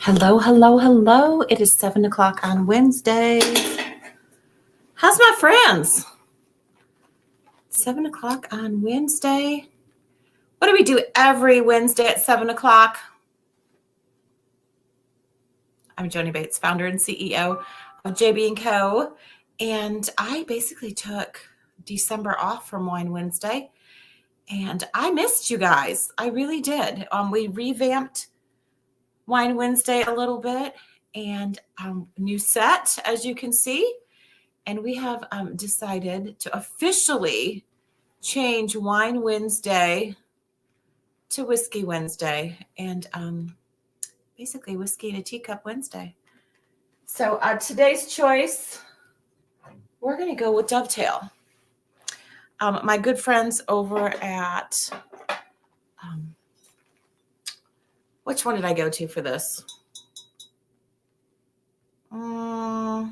Hello, hello, hello. It is 7 o'clock on Wednesday. How's my friends? 7 o'clock on Wednesday. What do we do every Wednesday at 7 o'clock? I'm Joni Bates, founder and CEO of JB & Co. And I basically took December off from Wine Wednesday. And I missed you guys. I really did. We revamped Wine Wednesday a little bit and new set, as you can see. And we have decided to officially change Wine Wednesday to Whiskey Wednesday and basically Whiskey in a Teacup Wednesday. So today's choice, we're going to go with Dovetail. My good friends over at, which one did I go to for this? I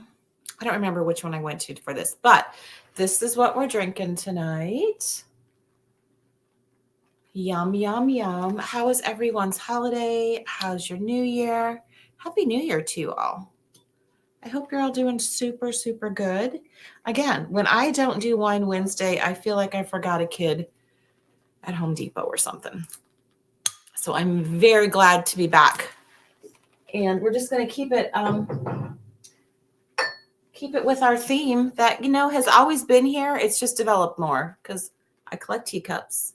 don't remember which one I went to for this, but this is what we're drinking tonight. Yum, yum, yum. How was everyone's holiday? How's your new year? Happy New Year to you all. I hope you're all doing super, super good. Again, when I don't do Wine Wednesday, I feel like I forgot a kid at Home Depot or something. So I'm very glad to be back. And we're just going to keep it with our theme that, has always been here. It's just developed more because I collect teacups.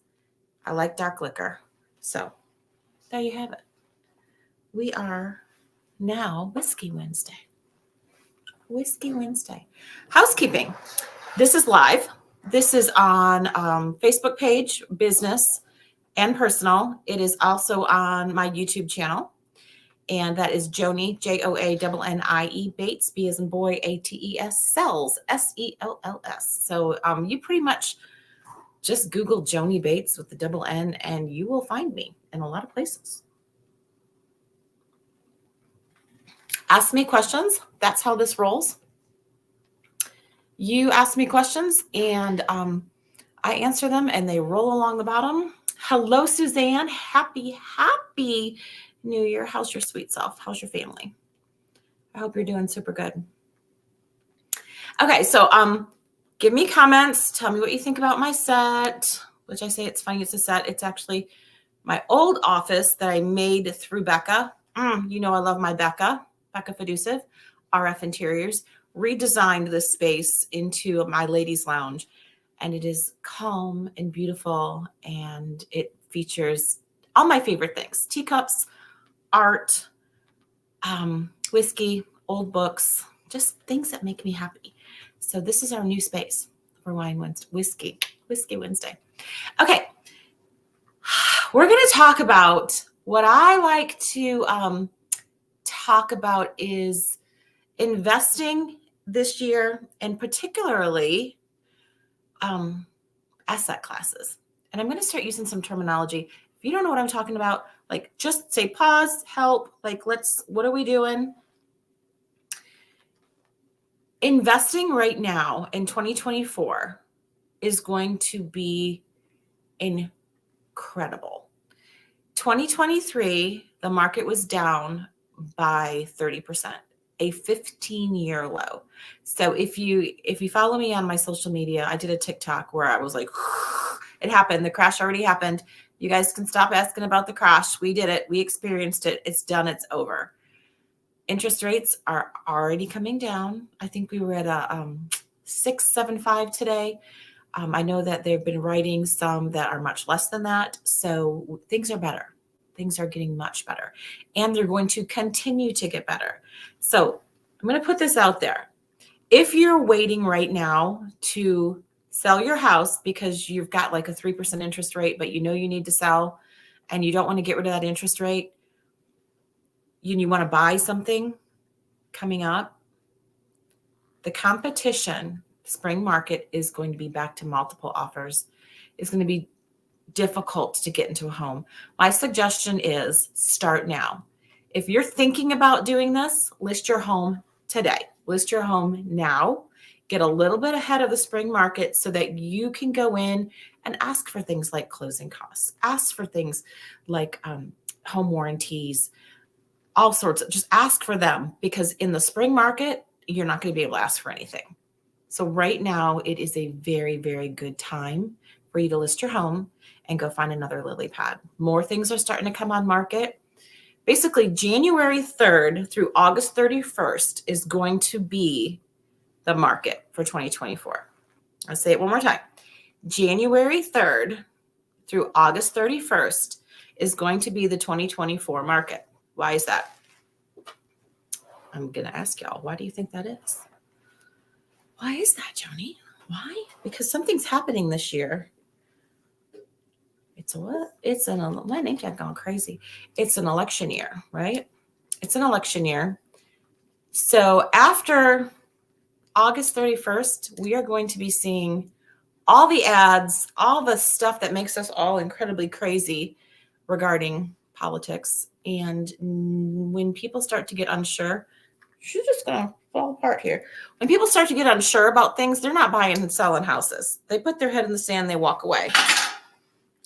I like dark liquor. So there you have it. We are now Whiskey Wednesday. Whiskey Wednesday. Housekeeping. This is live. This is on Facebook page, business and personal. It is also on my YouTube channel. And that is Joni, Joannie Bates, B as in boy, ATES, Sells, SELLS. So you pretty much just Google Joni Bates with the double N and you will find me in a lot of places. Ask me questions. That's how this rolls. You ask me questions and I answer them and they roll along the bottom. Hello, Suzanne. Happy New Year. How's your sweet self? How's your family? I hope you're doing super good. Okay, so give me comments. Tell me what you think about my set, which I say it's funny. It's a set. It's actually my old office that I made through Becca. I love my Becca Fiducive, RF Interiors, redesigned this space into my ladies' lounge. And it is calm and beautiful. And it features all my favorite things: teacups, art, whiskey, old books, just things that make me happy. So this is our new space for Wine Wednesday, Whiskey Wednesday. Okay. We're going to talk about what I like to talk about is investing this year, and particularly asset classes. And I'm going to start using some terminology. If you don't know what I'm talking about, like just say pause, help, what are we doing? Investing right now in 2024 is going to be incredible. 2023, the market was down by 30%, a 15-year low. So if you follow me on my social media, I did a TikTok where I was like, it happened. The crash already happened. You guys can stop asking about the crash. We did it. We experienced it. It's done. It's over. Interest rates are already coming down. I think we were at a 6.75 today. I know that they've been writing some that are much less than that. So things are better. Things are getting much better. And they're going to continue to get better. So I'm going to put this out there. If you're waiting right now to sell your house because you've got like a 3% interest rate, but you know you need to sell and you don't want to get rid of that interest rate, you want to buy something coming up, the competition, spring market, is going to be back to multiple offers. It's going to be difficult to get into a home. My suggestion is start now. If you're thinking about doing this, list your home today. List your home now. Get a little bit ahead of the spring market so that you can go in and ask for things like closing costs. Ask for things like home warranties, all sorts of, just ask for them, because in the spring market, you're not going to be able to ask for anything. So right now it is a very, very good time for you to list your home and go find another lily pad. More things are starting to come on market. Basically, January 3rd through August 31st is going to be the market for 2024. I'll say it one more time. January 3rd through August 31st is going to be the 2024 market. Why is that? I'm going to ask y'all, why do you think that is? Why is that, Joni? Why? Because something's happening this year. It's what? It's my name tag gone crazy. It's an election year, right? It's an election year. So after August 31st, we are going to be seeing all the ads, all the stuff that makes us all incredibly crazy regarding politics. And when people start to get unsure, she's just going to fall apart here. When people start to get unsure about things, they're not buying and selling houses. They put their head in the sand, they walk away.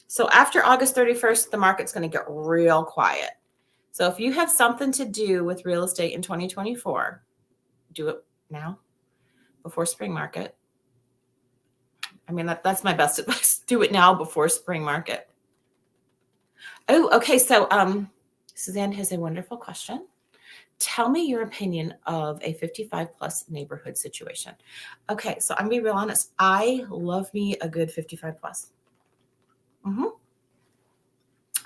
So after August 31st, the market's going to get real quiet. So if you have something to do with real estate in 2024, do it now before spring market. I mean, that's my best advice. Do it now before spring market. Oh, okay. So Suzanne has a wonderful question. Tell me your opinion of a 55 plus neighborhood situation. Okay, so I'm gonna be real honest. I love me a good 55 plus.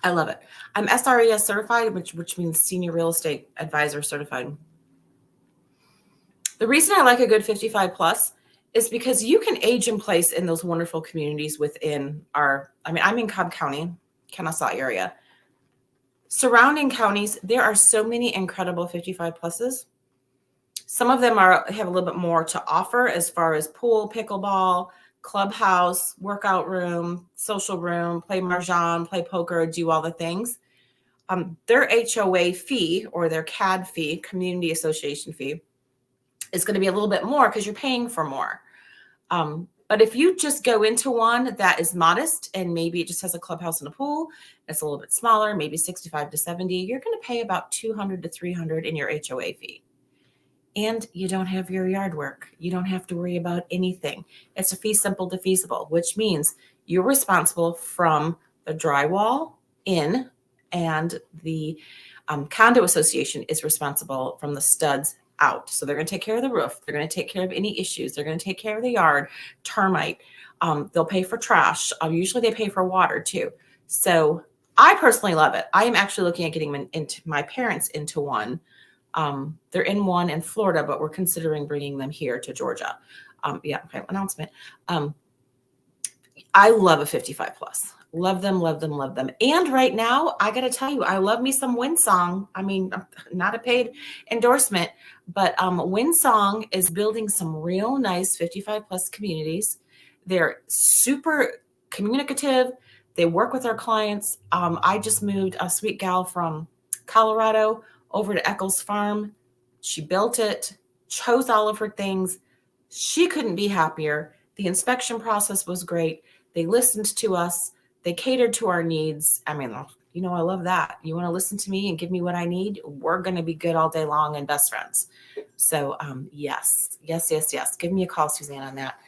I love it. I'm SRES certified, which means Senior Real Estate Advisor certified. The reason I like a good 55 plus is because you can age in place in those wonderful communities within I'm in Cobb County, Kennesaw area. Surrounding counties, there are so many incredible 55 pluses. Some of them have a little bit more to offer as far as pool, pickleball, clubhouse, workout room, social room, play mahjong, play poker, do all the things. Their HOA fee, or their CAD fee, community association fee, is going to be a little bit more because you're paying for more. But if you just go into one that is modest and maybe it just has a clubhouse and a pool, it's a little bit smaller, maybe 65 to 70, you're going to pay about 200 to 300 in your HOA fee. And you don't have your yard work. You don't have to worry about anything. It's a fee simple to feasible, which means you're responsible from the drywall in, and the condo association is responsible from the studs out. So they're going to take care of the roof. They're going to take care of any issues. They're going to take care of the yard, termite. They'll pay for trash. Usually they pay for water too. So I personally love it. I am actually looking at getting into my parents into one. They're in one in Florida, but we're considering bringing them here to Georgia. Okay, announcement. I love a 55 plus. Love them, love them, love them. And right now, I got to tell you, I love me some Windsong. I mean, not a paid endorsement, but Windsong is building some real nice 55 plus communities. They're super communicative. They work with our clients. I just moved a sweet gal from Colorado over to Eccles Farm. She built it, chose all of her things. She couldn't be happier. The inspection process was great. They listened to us. They catered to our needs. I mean, you know, I love that. You want to listen to me and give me what I need? We're going to be good all day long and best friends. So yes. Give me a call, Suzanne, on that.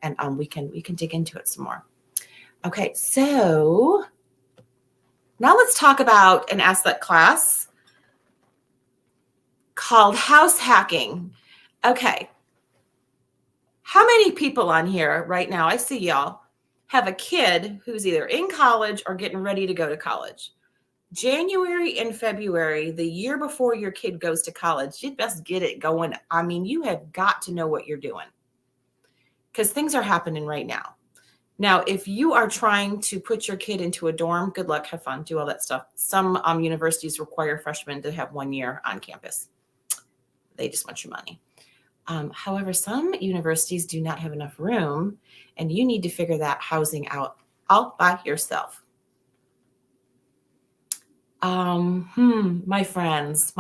And we can dig into it some more. Okay, so now let's talk about an asset class called house hacking. Okay. How many people on here right now, I see y'all, have a kid who's either in college or getting ready to go to college? January and February, the year before your kid goes to college, you best get it going. I mean, you have got to know what you're doing because things are happening right now. Now, if you are trying to put your kid into a dorm, good luck, have fun, do all that stuff. Some universities require freshmen to have 1 year on campus. They just want your money. However, some universities do not have enough room, and you need to figure that housing out all by yourself. My friends,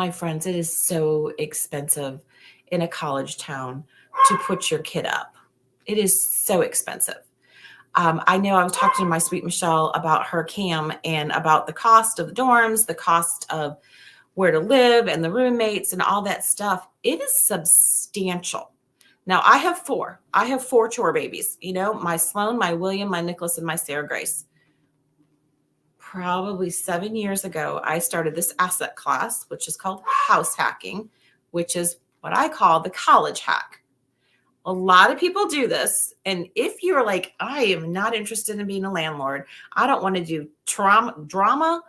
it is so expensive in a college town to put your kid up. It is so expensive. I know I was talking to my sweet Michelle about her CAM and about the cost of the dorms, the cost of where to live and the roommates and all that stuff, it is substantial. Now I have four. I have four chore babies, my Sloan, my William, my Nicholas, and my Sarah Grace. Probably 7 years ago, I started this asset class, which is called house hacking, which is what I call the college hack. A lot of people do this. And if you're like, I am not interested in being a landlord, I don't want to do drama,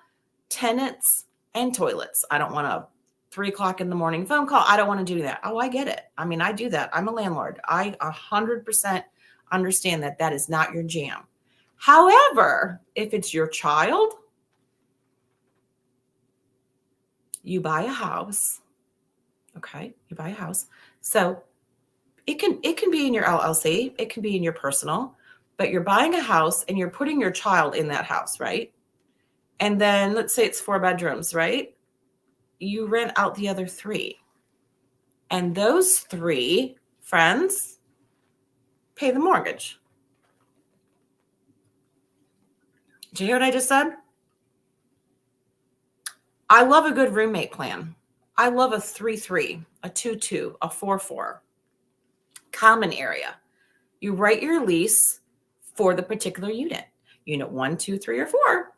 tenants, and toilets. I don't want a 3:00 in the morning phone call. I don't want to do that. Oh, I get it. I mean, I do that. I'm a landlord. I 100% understand that that is not your jam. However, if it's your child, you buy a house. Okay, you buy a house. So it can be in your LLC, it can be in your personal, but you're buying a house and you're putting your child in that house, right? And then let's say it's 4 bedrooms, right? You rent out the other 3. And those 3 friends pay the mortgage. Did you hear what I just said? I love a good roommate plan. I love a 3-3, a 2-2, a 4-4. Common area. You write your lease for the particular unit. Unit 1, 2, 3, or 4.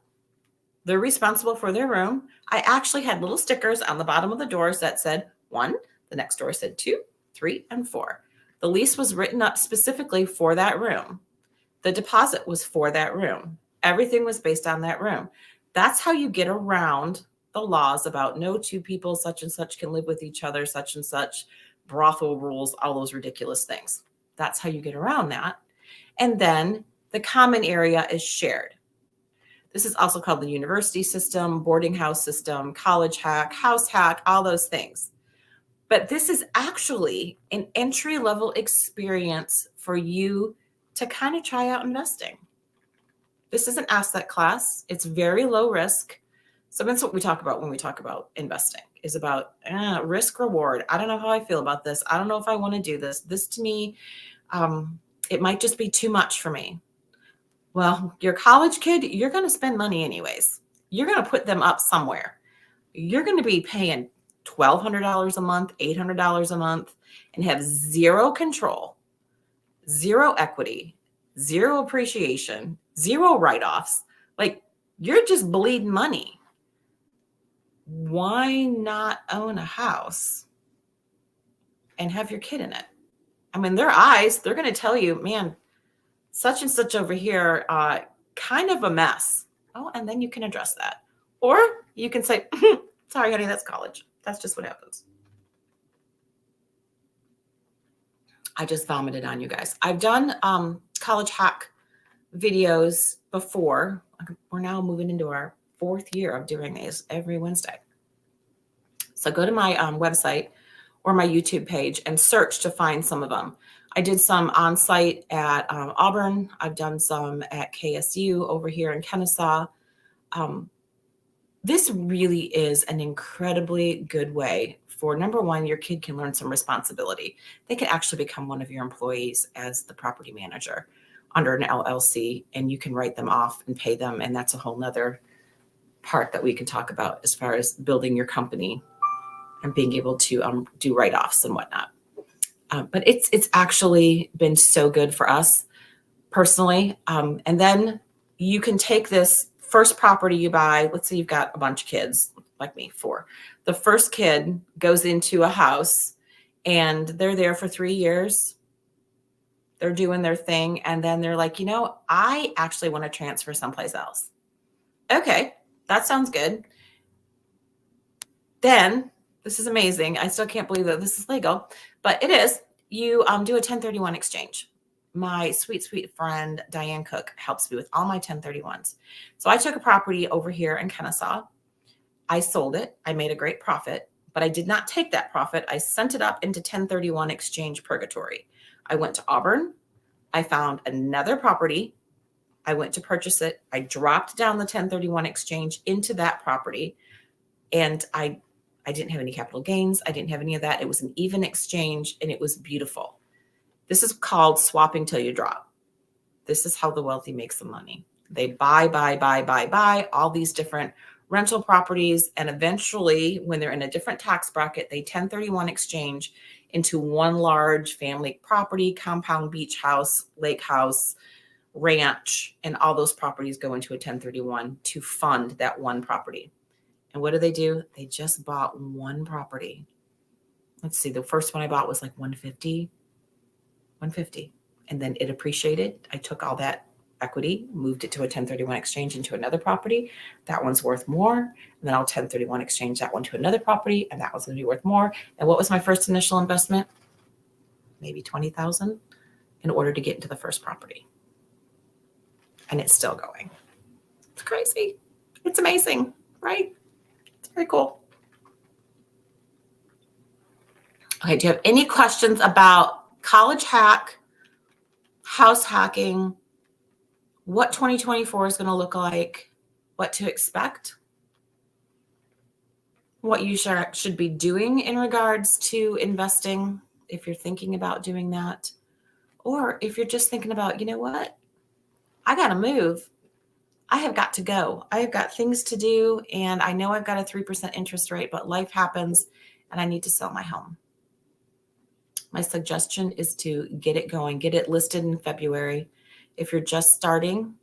They're responsible for their room. I actually had little stickers on the bottom of the doors that said 1. The next door said 2, 3, and 4. The lease was written up specifically for that room. The deposit was for that room. Everything was based on that room. That's how you get around the laws about no 2 people, such and such can live with each other, such and such, brothel rules, all those ridiculous things. That's how you get around that. And then the common area is shared. This is also called the university system, boarding house system, college hack, house hack, all those things. But this is actually an entry-level experience for you to kind of try out investing. This is an asset class. It's very low risk. So that's what we talk about when we talk about investing, is about risk reward. I don't know how I feel about this. I don't know if I want to do this. This to me, it might just be too much for me. Well, your college kid, you're going to spend money anyways. You're going to put them up somewhere. You're going to be paying $1,200 a month, $800 a month, and have zero control, zero equity, zero appreciation, zero write-offs. Like, you're just bleeding money. Why not own a house and have your kid in it? I mean, their eyes, they're going to tell you, man, such and such over here, kind of a mess. Oh, and then you can address that. Or you can say, sorry, honey, that's college. That's just what happens. I just vomited on you guys. I've done college hack videos before. We're now moving into our 4th year of doing these every Wednesday. So go to my website or my YouTube page and search to find some of them. I did some on site at Auburn. I've done some at KSU over here in Kennesaw. This really is an incredibly good way for, number one, your kid can learn some responsibility. They can actually become one of your employees as the property manager under an LLC, and you can write them off and pay them. And that's a whole nother part that we can talk about as far as building your company and being able to do write-offs and whatnot. But it's actually been so good for us personally. And then you can take this first property you buy. Let's say you've got a bunch of kids, like me, 4. The first kid goes into a house and they're there for 3 years. They're doing their thing. And then they're like, I actually want to transfer someplace else. Okay, that sounds good. Then, this is amazing. I still can't believe that this is legal, but it is. You do a 1031 exchange. My sweet, sweet friend, Diane Cook, helps me with all my 1031s. So I took a property over here in Kennesaw. I sold it. I made a great profit, but I did not take that profit. I sent it up into 1031 exchange purgatory. I went to Auburn. I found another property. I went to purchase it. I dropped down the 1031 exchange into that property, and I didn't have any capital gains. I didn't have any of that. It was an even exchange, and it was beautiful. This is called swapping till you drop. This is how the wealthy make some money. They buy all these different rental properties, and eventually when they're in a different tax bracket, they 1031 exchange into one large family property, compound, beach house, lake house, ranch, and all those properties go into a 1031 to fund that one property. And what do? They just bought one property. Let's see, the first one I bought was like 150. And then it appreciated. I took all that equity, moved it to a 1031 exchange into another property. That one's worth more. And then I'll 1031 exchange that one to another property, and that one's going to be worth more. And what was my first initial investment? Maybe 20,000 in order to get into the first property. And it's still going. It's crazy. It's amazing, right? It's very cool. Okay, do you have any questions about college hack, house hacking, what 2024 is going to look like, what to expect, what you should be doing in regards to investing if you're thinking about doing that, or if you're just thinking about, you know what, I got to move. I have got to go. I have got things to do, and I know I've got a 3% interest rate, but life happens, and I need to sell my home. My suggestion is to get it going, get it listed in February. If you're just starting,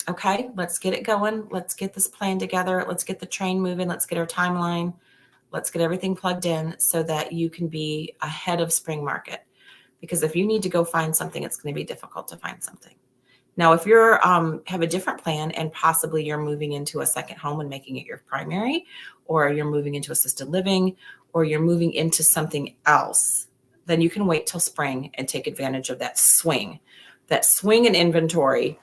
okay, let's get it going. Let's get this plan together. Let's get the train moving. Let's get our timeline. Let's get everything plugged in so that you can be ahead of spring market. Because if you need to go find something, it's going to be difficult to find something. Now, if you're have a different plan and possibly you're moving into a second home and making it your primary, or you're moving into assisted living, or you're moving into something else, then you can wait till spring and take advantage of that swing in inventory,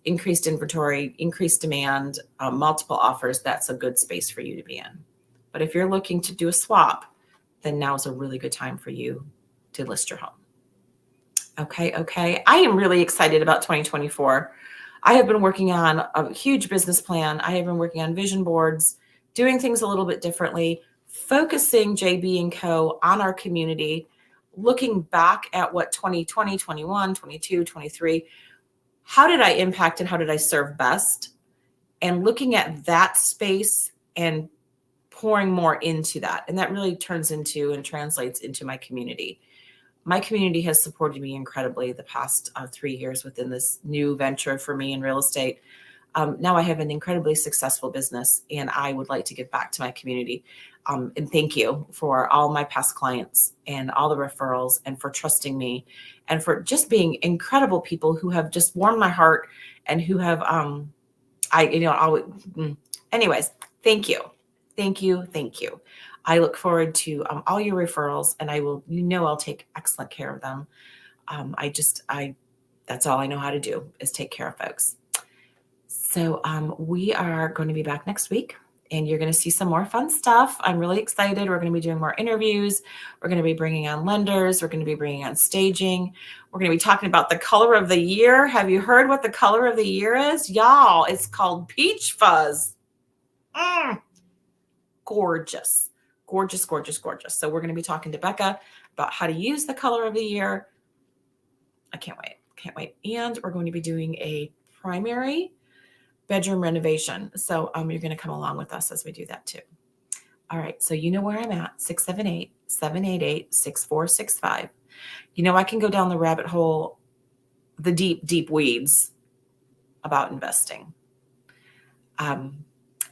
increased inventory, increased demand, multiple offers. That's a good space for you to be in. But if you're looking to do a swap, then now is a really good time for you to list your home. Okay. I am really excited about 2024. I have been working on a huge business plan. I have been working on vision boards, doing things a little bit differently, focusing JB & Co. on our community, looking back at what 2020, 21, 22, 23, how did I impact and how did I serve best? And looking at that space and pouring more into that. And that really turns into and translates into my community. My community has supported me incredibly the past 3 years within this new venture for me in real estate. Now I have an incredibly successful business, and I would like to give back to my community. And thank you for all my past clients and all the referrals, and for trusting me, and for just being incredible people who have just warmed my heart and who have, anyways, thank you. I look forward to all your referrals, and I'll take excellent care of them. That's all I know how to do is take care of folks. So we are going to be back next week, and you're going to see some more fun stuff. I'm really excited. We're going to be doing more interviews. We're going to be bringing on lenders. We're going to be bringing on staging. We're going to be talking about the color of the year. Have you heard what the color of the year is? Y'all, it's called peach fuzz. Gorgeous. So we're going to be talking to Becca about how to use the color of the year. I can't wait. And we're going to be doing a primary bedroom renovation. So you're going to come along with us as we do that too. All right. So you know where I'm at, 678-788-6465. I can go down the rabbit hole, the deep weeds about investing.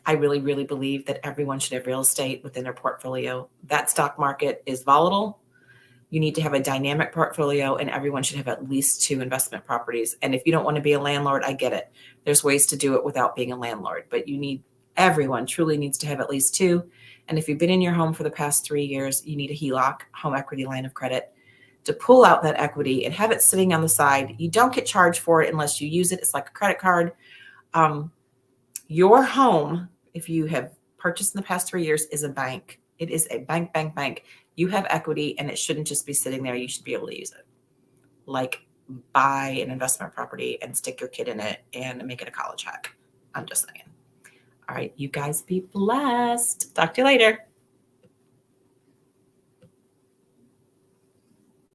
I really, really believe that everyone should have real estate within their portfolio. That stock market is volatile. You need to have a dynamic portfolio, and everyone should have at least 2 investment properties. And if you don't want to be a landlord, I get it. There's ways to do it without being a landlord, but everyone truly needs to have at least 2. And if you've been in your home for the past 3 years, you need a HELOC, home equity line of credit, to pull out that equity and have it sitting on the side. You don't get charged for it unless you use it. It's like a credit card. Your home, if you have purchased in the past 3 years, is a bank. It is a bank. You have equity, and it shouldn't just be sitting there. You should be able to use it. Like buy an investment property and stick your kid in it and make it a college hack. I'm just saying. All right, you guys be blessed. Talk to you later.